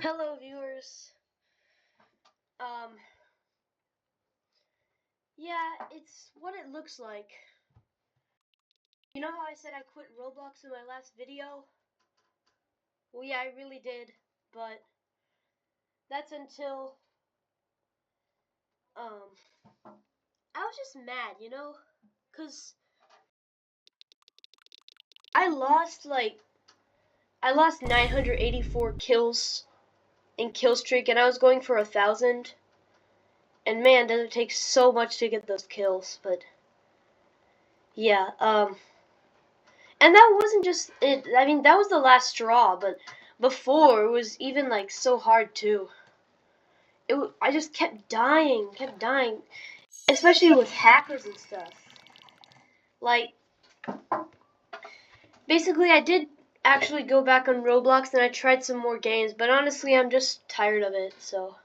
Hello viewers. Um yeah, it's what it looks like. You know how I said I quit Roblox in my last video? Well, yeah, I really did, but that's until I was just mad, 'cause I lost I lost 984 kills in kill streak and I was going for 1,000. And man, does it take so much to get those kills, but yeah, and that wasn't just it. I mean, that was the last straw, but before it was even like so hard too. I just kept dying, especially with hackers and stuff. Like, basically, I did actually go back on Roblox and I tried some more games, but honestly, I'm just tired of it. So,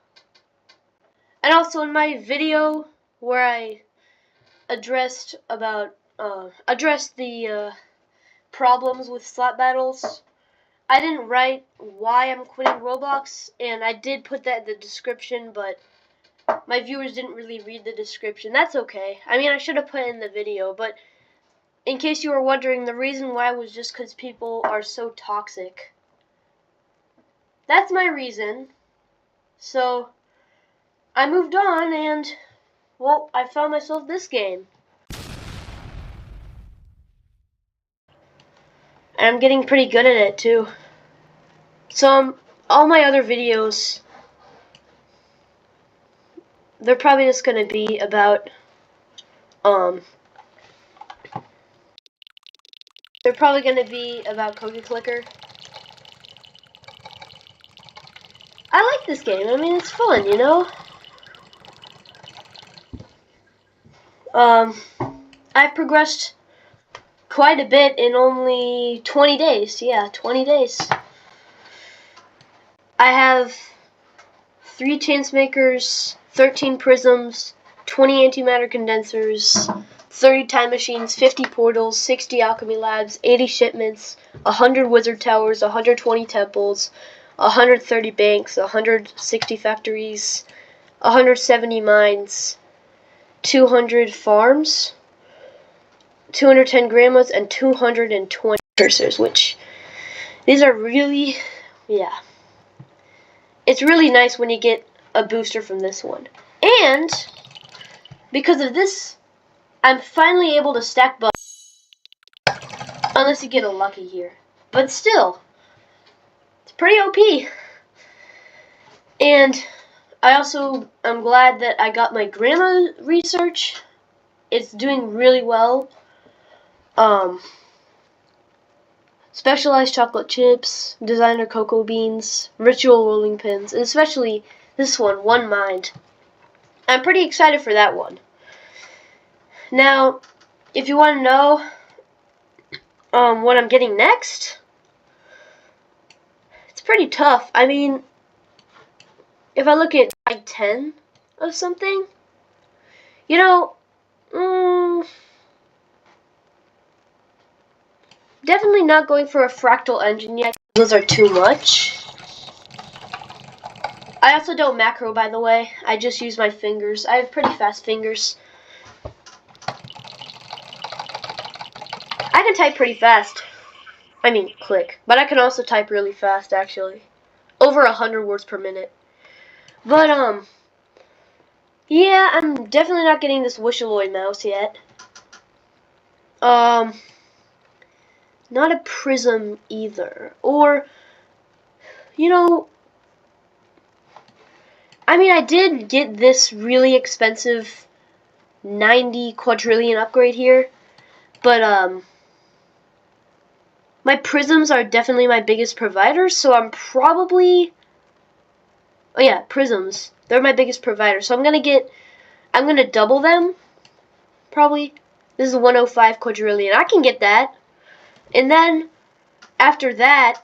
and also in my video where I addressed the problems with slot battles. I didn't write why I'm quitting Roblox, and I did put that in the description, but my viewers didn't really read the description. That's okay. I mean, I should have put it in the video, but in case you were wondering, the reason why was just because people are so toxic. That's my reason. So, I moved on, and, well, I found myself this game. And I'm getting pretty good at it, too. So, all my other videos, they're probably just going to be about, they're probably going to be about Cookie Clicker. I like this game. I mean, it's fun, you know? I've progressed quite a bit in only 20 days. Yeah, 20 days. I have 3 chancemakers, 13 prisms, 20 antimatter condensers, 30 time machines, 50 portals, 60 alchemy labs, 80 shipments, 100 wizard towers, 120 temples, 130 banks, 160 factories, 170 mines, 200 farms, 210 grandmas, and 220 cursors, which these are really, yeah. It's really nice when you get a booster from this one. And because of this, I'm finally able to stack buffs. Unless you get a lucky here. But still, it's pretty OP. And I'm glad that I got my grandma research. It's doing really well. Specialized chocolate chips, designer cocoa beans, ritual rolling pins, and especially this one mind. I'm pretty excited for that one. Now, if you want to know what I'm getting next, it's pretty tough. I mean, if I look at like 10 of something, you know, definitely not going for a fractal engine yet. Those are too much. I also don't macro, by the way. I just use my fingers. I have pretty fast fingers. I can type pretty fast. I mean, click. But I can also type really fast, actually. Over 100 words per minute. But, yeah, I'm definitely not getting this Wishalloy mouse yet. Not a prism either. Or, you know, I mean, I did get this really expensive 90 quadrillion upgrade here. But, my prisms are definitely my biggest provider, so I'm probably... Oh yeah, prisms. They're my biggest provider, so I'm gonna double them, probably. This is 105 quadrillion. I can get that. And then, after that,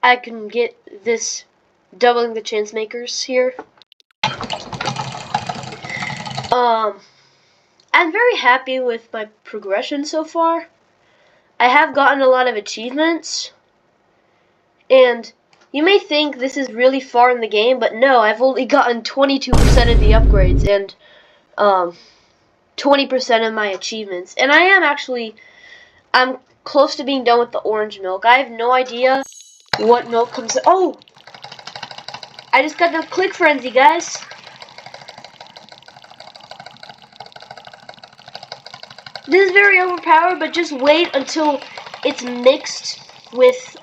I can get this doubling the chance makers here. I'm very happy with my progression so far. I have gotten a lot of achievements. And, You may think this is really far in the game, but no, I've only gotten 22% of the upgrades and 20% of my achievements. And I'm close to being done with the orange milk. I have no idea what milk comes. Oh! I just got the click frenzy, guys. This is very overpowered, but just wait until it's mixed with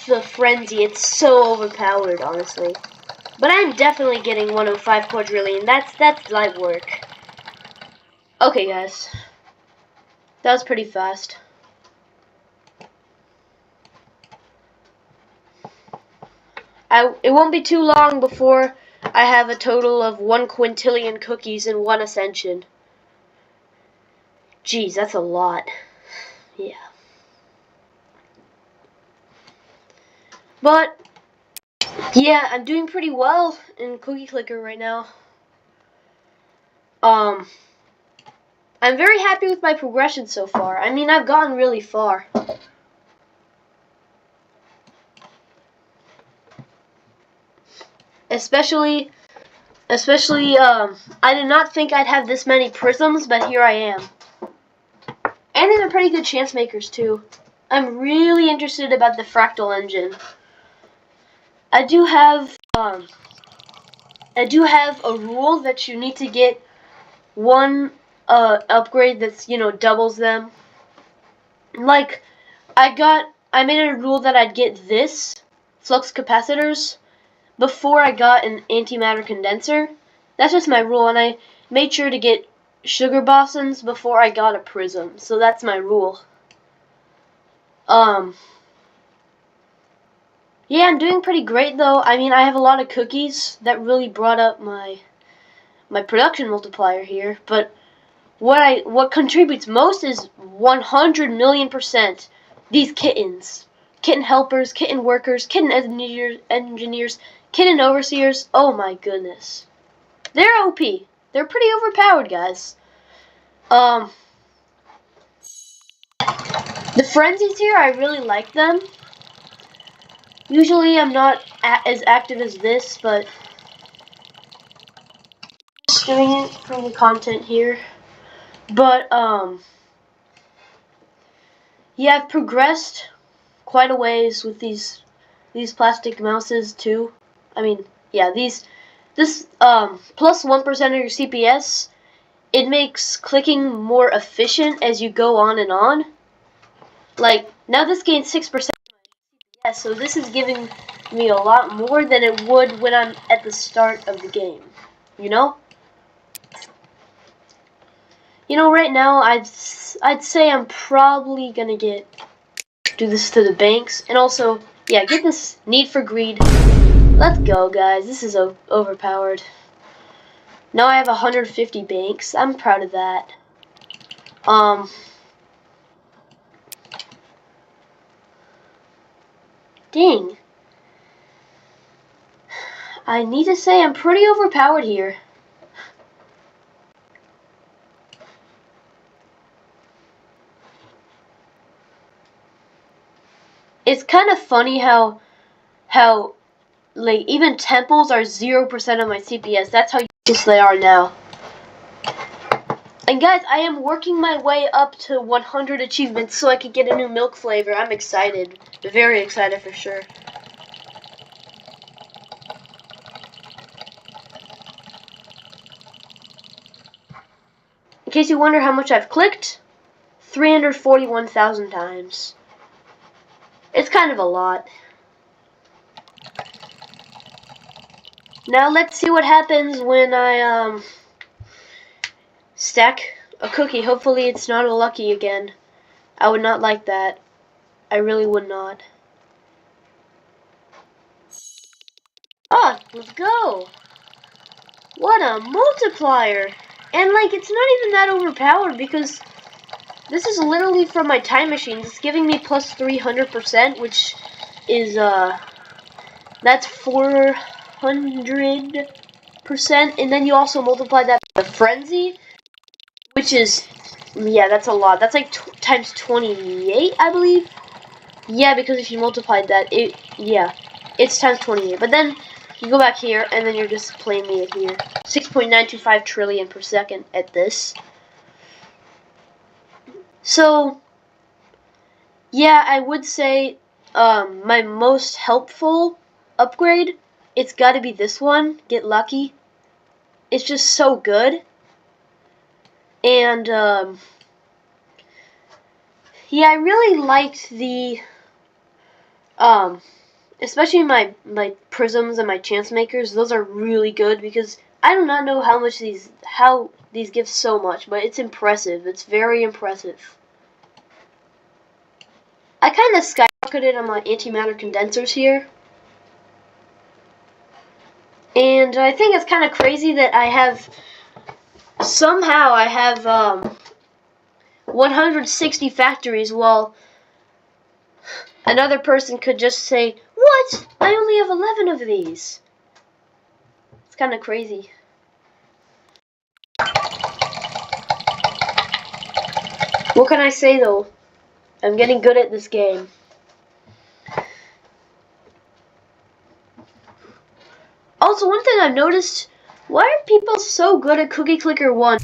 the frenzy. It's so overpowered, honestly. But I'm definitely getting 105 quadrillion. That's light work. Okay, guys. That was pretty fast. It won't be too long before I have a total of 1 quintillion cookies and 1 ascension. Jeez, that's a lot. Yeah. But yeah, I'm doing pretty well in Cookie Clicker right now. I'm very happy with my progression so far. I mean, I've gotten really far. Especially, I did not think I'd have this many prisms, but here I am. And these are pretty good chance makers too. I'm really interested about the fractal engine. I do have a rule that you need to get one upgrade that's, you know, doubles them. Like, I made a rule that I'd get this flux capacitors before I got an antimatter condenser. That's just my rule, and I made sure to get sugar bossons before I got a prism. So that's my rule. Yeah, I'm doing pretty great though. I mean, I have a lot of cookies that really brought up my production multiplier here, but what contributes most is 100 million% these kittens. Kitten helpers, kitten workers, kitten engineers, kitten overseers. Oh my goodness. They're OP. They're pretty overpowered, guys. The frenzies here, I really like them. Usually I'm not as active as this, but just doing it for the content here. But, yeah, I've progressed quite a ways with these plastic mouses too. I mean, yeah, this plus 1% of your CPS, it makes clicking more efficient as you go on and on. Like, now this gains 6%. Yeah, so this is giving me a lot more than it would when I'm at the start of the game. You know? You know, right now I'd say I'm probably gonna do this to the banks, and also, yeah, get this Need for Greed. Let's go, guys. This is overpowered. Now I have 150 banks. I'm proud of that. Dang. I need to say I'm pretty overpowered here. It's kind of funny how like even temples are 0% of my CPS. That's how useless they are now. And guys, I am working my way up to 100 achievements so I can get a new milk flavor. I'm excited. Very excited for sure. In case you wonder how much I've clicked, 341,000 times. It's kind of a lot. Now let's see what happens when I stack a cookie. Hopefully it's not a lucky again. I would not like that. I really would not. Ah, let's go. What a multiplier. And like, it's not even that overpowered because this is literally from my time machine. It's giving me plus 300%, which is, that's 400%. And then you also multiply that by the frenzy, which is, yeah, that's a lot. That's like times 28, I believe. Yeah, because if you multiplied that, it's times 28. But then you go back here, and then you're just plainly at here. 6.925 trillion per second at this. So, yeah, I would say my most helpful upgrade, it's got to be this one, Get Lucky. It's just so good. And, yeah, I really liked the, especially my prisms and my chance makers. Those are really good because I do not know how these give so much, but it's impressive. It's very impressive. I kind of skyrocketed on my antimatter condensers here. And I think it's kind of crazy that I have 160 factories, while another person could just say, "What? I only have 11 of these." It's kind of crazy. What can I say though? I'm getting good at this game. Also, one thing I've noticed, why are people so good at Cookie Clicker 1?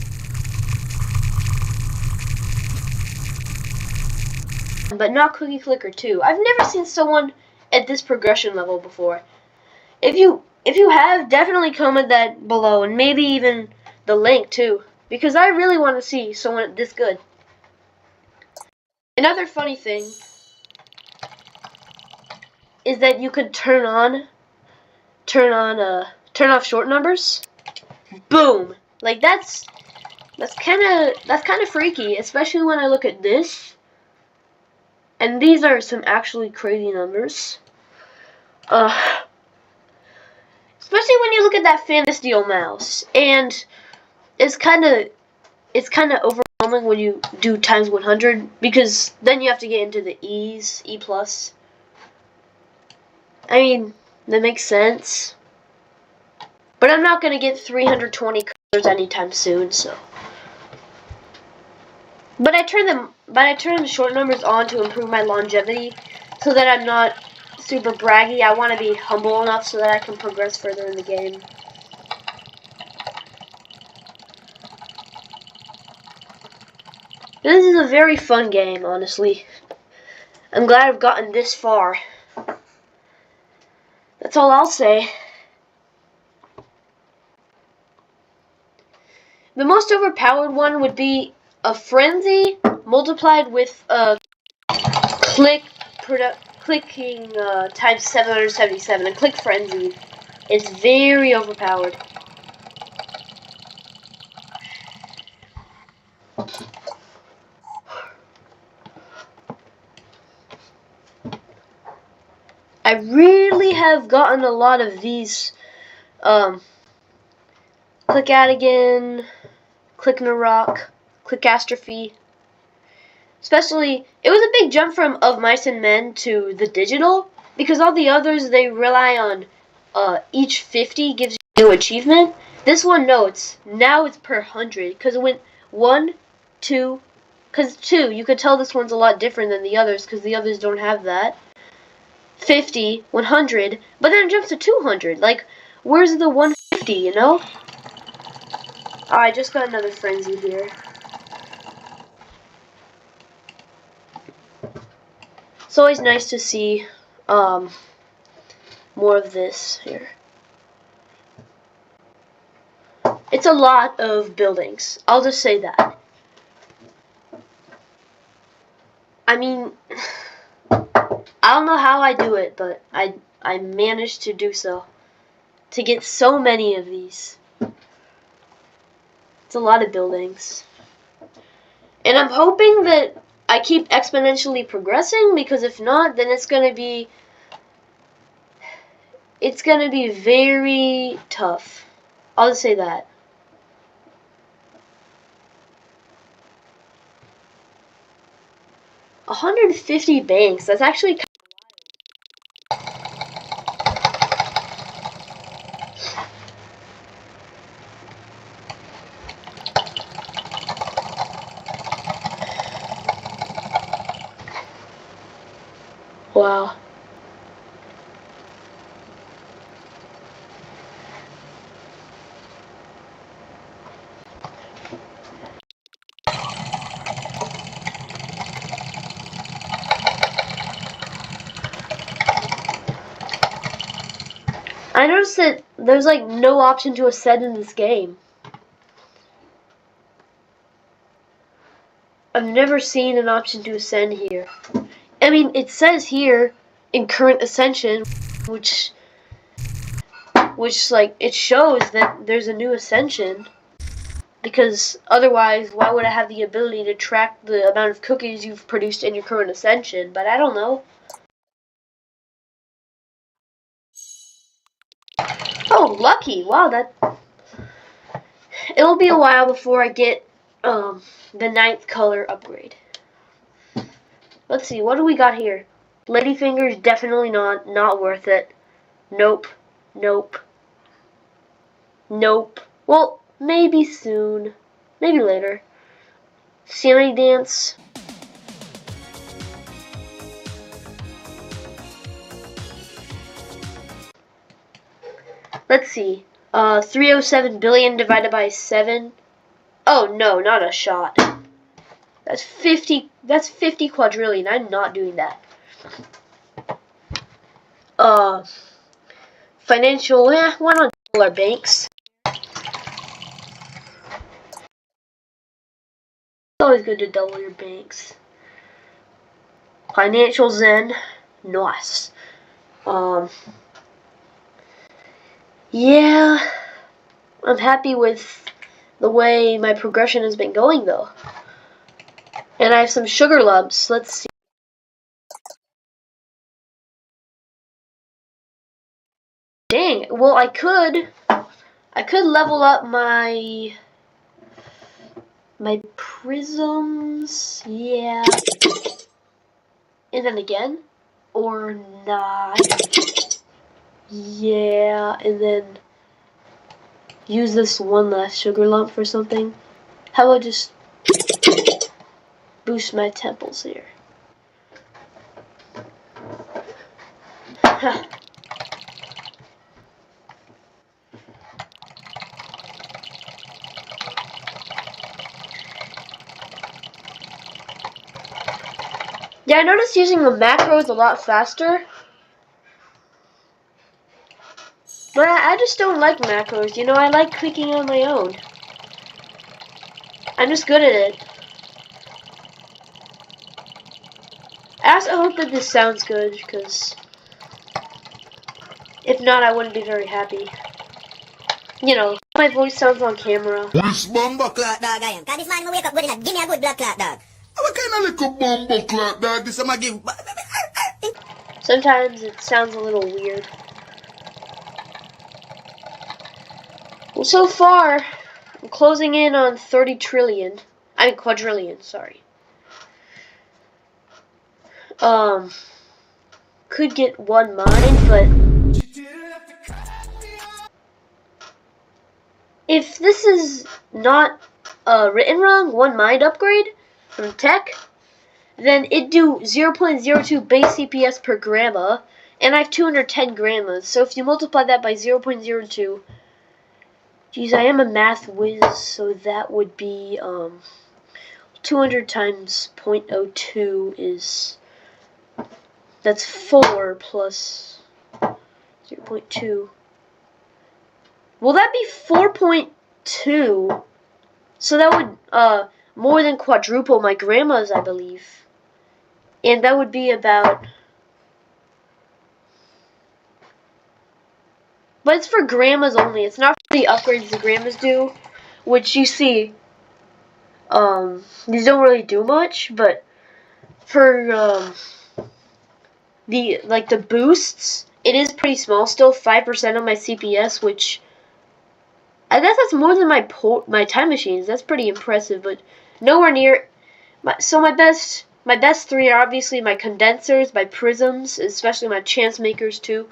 But not Cookie Clicker 2. I've never seen someone at this progression level before. If you have, definitely comment that below, and maybe even the link too, because I really want to see someone this good. Another funny thing is that you could turn off short numbers. Boom! Like that's kind of freaky, especially when I look at this. And these are some actually crazy numbers. Especially when you look at that Fantasio mouse, and it's kind of overwhelming when you do times 100, because then you have to get into the E's, E+. I mean, that makes sense. But I'm not gonna get 320 colors anytime soon, so. But I turn the short numbers on to improve my longevity, so that I'm not super braggy. I want to be humble enough so that I can progress further in the game. This is a very fun game, honestly. I'm glad I've gotten this far. That's all I'll say. The most overpowered one would be a frenzy multiplied with a clicking times 777. A click frenzy is very overpowered. I really have gotten a lot of these. Click Adigan, Click Narok, Click Astrophy. Especially, it was a big jump from Of Mice and Men to the digital, because all the others, they rely on each 50 gives you a new achievement. This one, no, now it's per 100, because it went 1, 2, because 2, you could tell this one's a lot different than the others, because the others don't have that. 50, 100, but then it jumps to 200. Like, where's the 150, you know? Oh, I just got another frenzy here. It's always nice to see more of this here. It's a lot of buildings. I'll just say that. I mean, I don't know how I do it, but I managed to do so. To get so many of these. It's a lot of buildings. And I'm hoping that I keep exponentially progressing, because if not, then it's gonna be very tough. I'll just say that. $150 banks. That's actually Wow. I noticed that there's like no option to ascend in this game. I've never seen an option to ascend here. I mean, it says here in current ascension, which like it shows that there's a new ascension, because otherwise why would I have the ability to track the amount of cookies you've produced in your current ascension? But I don't know. Oh, lucky. Wow, that it'll be a while before I get the 9th color upgrade. Let's see, what do we got here? Ladyfinger's definitely not worth it. Nope. Nope. Nope. Well, maybe soon. Maybe later. Sanity Dance. Let's see. 307 billion divided by 7. Oh no, not a shot. That's 50 quadrillion. I'm not doing that. Financial, why not double our banks? It's always good to double your banks. Financial Zen, nice. Yeah, I'm happy with the way my progression has been going though. And I have some sugar lumps. Let's see. Dang, well I could level up my prisms, yeah. And then again, or not. Yeah, and then use this one last sugar lump for something. How about just boost my temples here? Yeah, I noticed using the macros a lot faster. But I just don't like macros, you know, I like clicking on my own. I'm just good at it. I also hope that this sounds good, because if not, I wouldn't be very happy. You know, my voice sounds on camera. This bumbo clock dog I am. Cause this man wake up good enough. Give me a good blood clot dog. What kind of little bumbo clock dog this I'ma give? Sometimes it sounds a little weird. Well, so far, I'm closing in on 30 trillion. I mean, quadrillion, sorry. Could get one mine, but if this is not written wrong, one mind upgrade from tech, then it do 0.02 base CPS per grandma, and I have 210 grandmas. So if you multiply that by 0.02, geez, I am a math whiz, so that would be 200 times 0.02 is, that's 4 plus 0.2. Will that be 4.2? So that would more than quadruple my grandma's, I believe. And that would be about, but it's for grandmas only. It's not for the upgrades the grandmas do, which you see, these don't really do much, but for the boosts, it is pretty small still, 5% of my CPS, which I guess that's more than my time machines. That's pretty impressive, but nowhere near. So my best 3 are obviously my condensers, my prisms, especially my chance makers too.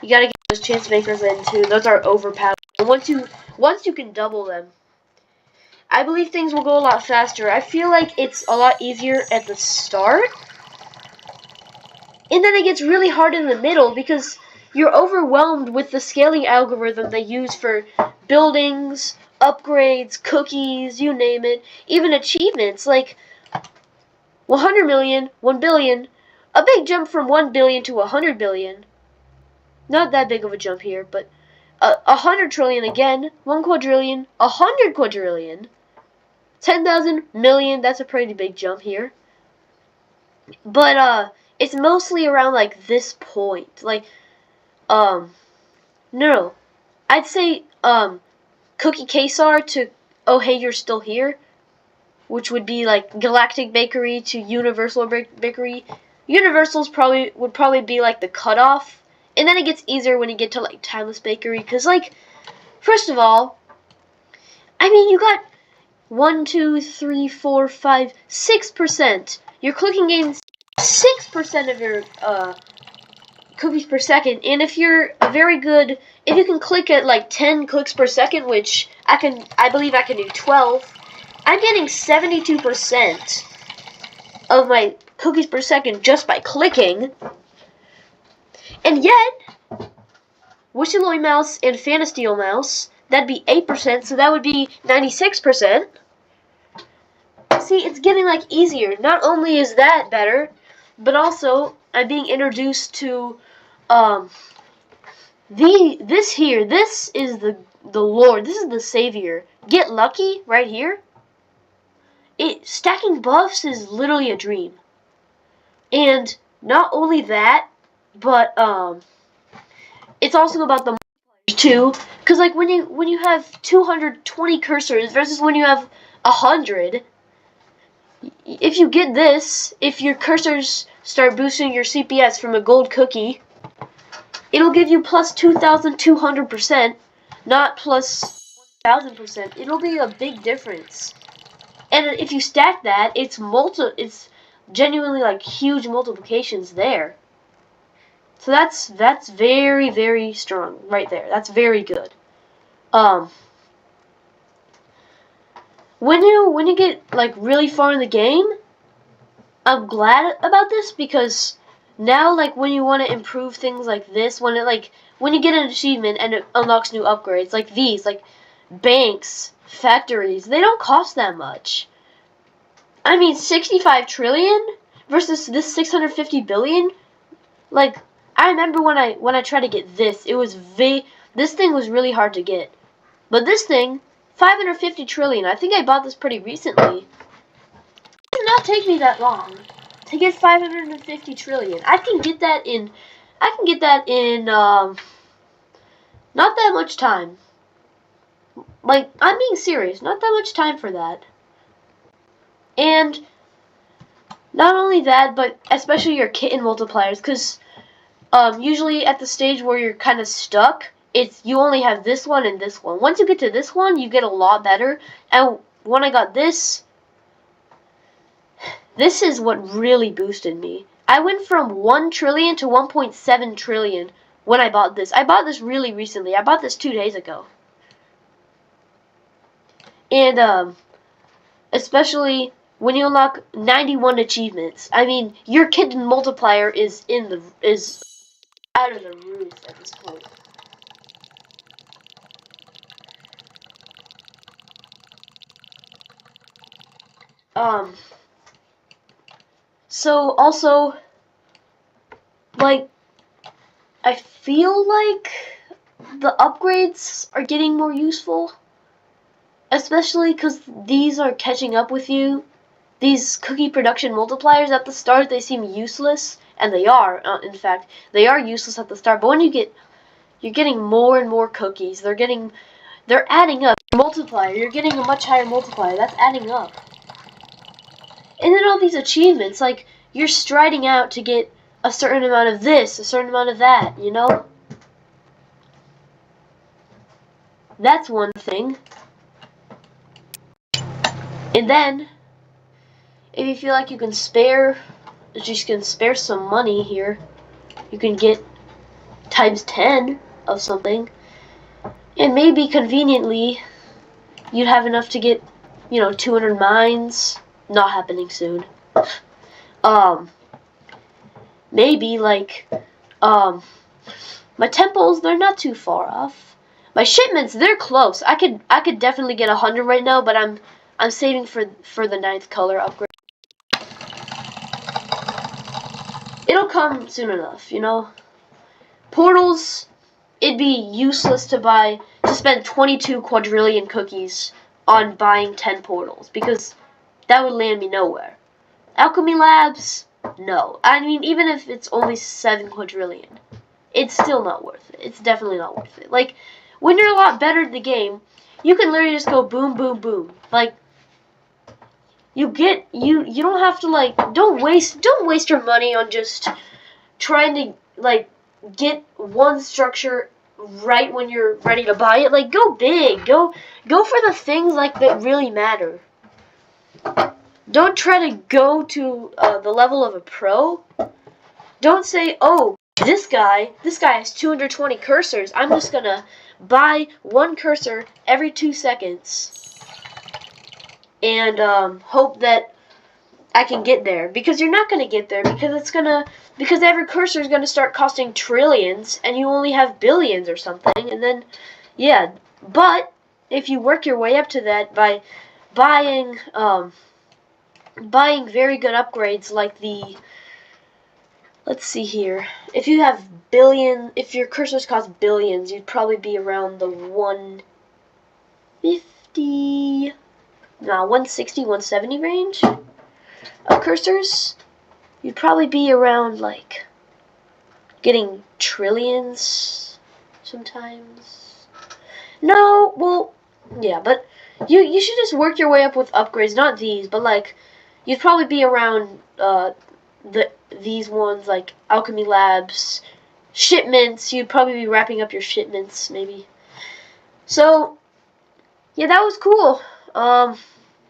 You gotta get those chance makers in too. Those are overpowered. And once you can double them, I believe things will go a lot faster. I feel like it's a lot easier at the start, And then it gets really hard in the middle because you're overwhelmed with the scaling algorithm they use for buildings, upgrades, cookies, you name it, even achievements like 100 million, 1 billion, a big jump from 1 billion to 100 billion. Not that big of a jump here, but 100 trillion again, 1 quadrillion, 100 quadrillion, 10,000 million, that's a pretty big jump here. But it's mostly around like this point. Like no. I'd say Cookie Kesar to Oh Hey You're Still Here, which would be like Galactic Bakery to Universal Bakery. Universal's would probably be like the cutoff, and then it gets easier when you get to like Timeless Bakery, because like first of all, I mean you got 1, 2, 3, 4, 5, 6%. You're clicking in 6% of your cookies per second, and if you're very good, if you can click at like 10 clicks per second, which I believe I can do 12, I'm getting 72% of my cookies per second just by clicking. And yet, Wishiloy Mouse and Fanasteel Mouse, that'd be 8%, so that would be 96%. See, it's getting like easier. Not only is that better, but also I'm being introduced to this is the Lord, this is the Savior. Get Lucky right here. Stacking buffs is literally a dream. And not only that, but it's also about the too, because like when you have 220 cursors versus when you have 100, if you get this, if your cursors start boosting your CPS from a gold cookie, it'll give you plus 2,200%, not plus 1,000%. It'll be a big difference. And if you stack that, it's genuinely like huge multiplications there. So that's very, very strong right there. That's very good. When you get like really far in the game, I'm glad about this because now like when you want to improve things like this, when you get an achievement and it unlocks new upgrades like these, like banks, factories, they don't cost that much. I mean 65 trillion versus this 650 billion. Like I remember when I tried to get this, this thing was really hard to get. But this thing, 550 trillion. I think I bought this pretty recently. It did not take me that long to get 550 trillion. I can get that in not that much time. Like, I'm being serious, not that much time for that. And not only that, but especially your kitten multipliers, because usually at the stage where you're kind of stuck, you only have this one and this one. Once you get to this one, you get a lot better. And when I got this is what really boosted me. I went from 1 trillion to 1.7 trillion when I bought this. I bought this really recently. I bought this 2 days ago. And especially when you unlock 91 achievements. I mean, your kitten multiplier is out of the roof at this point. So also, like, I feel like the upgrades are getting more useful, especially because these are catching up with you. These cookie production multipliers at the start, they seem useless, and they are. In fact, they are useless at the start. But when you're getting more and more cookies. They're adding up. Multiplier, you're getting a much higher multiplier. That's adding up. And then all these achievements, like you're striding out to get a certain amount of this, a certain amount of that, you know? That's one thing. And then, if you feel like you can spare some money here, you can get times 10 of something. And maybe conveniently, you'd have enough to get, 200 mines. Not happening soon. maybe like my temples, they're not too far off. My shipments, they're close. I could definitely get 100 right now, but I'm saving for the 9th color upgrade. It'll come soon enough, you know. Portals, it'd be useless to spend 22 quadrillion cookies on buying 10 portals because that would land me nowhere. Alchemy labs, no. I mean, even if it's only 7 quadrillion, it's still not worth it. It's definitely not worth it. Like, when you're a lot better at the game, you can literally just go boom, boom, boom. Like, you don't have to, like, don't waste your money on just trying to, like, get one structure right when you're ready to buy it. Like, go big. Go for the things, like, that really matter. Don't try to go to the level of a pro. Don't say, oh, this guy has 220 cursors. I'm just gonna buy one cursor every 2 seconds and hope that I can get there. Because you're not gonna get there because every cursor is gonna start costing trillions and you only have billions or something. And then, yeah. But if you work your way up to that by buying very good upgrades like the, let's see here. If you have if your cursors cost billions, you'd probably be around the 160, 170 range of cursors. You'd probably be around, like, getting trillions sometimes. No, well, yeah, but you should just work your way up with upgrades, not these, but, like, you'd probably be around these ones, like Alchemy Labs, shipments. You'd probably be wrapping up your shipments, maybe. So, yeah, that was cool.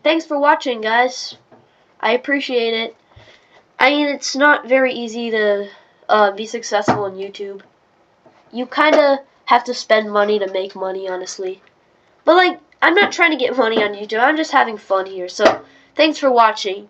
Thanks for watching, guys. I appreciate it. I mean, it's not very easy to be successful on YouTube. You kind of have to spend money to make money, honestly. But, like, I'm not trying to get money on YouTube. I'm just having fun here. So, thanks for watching.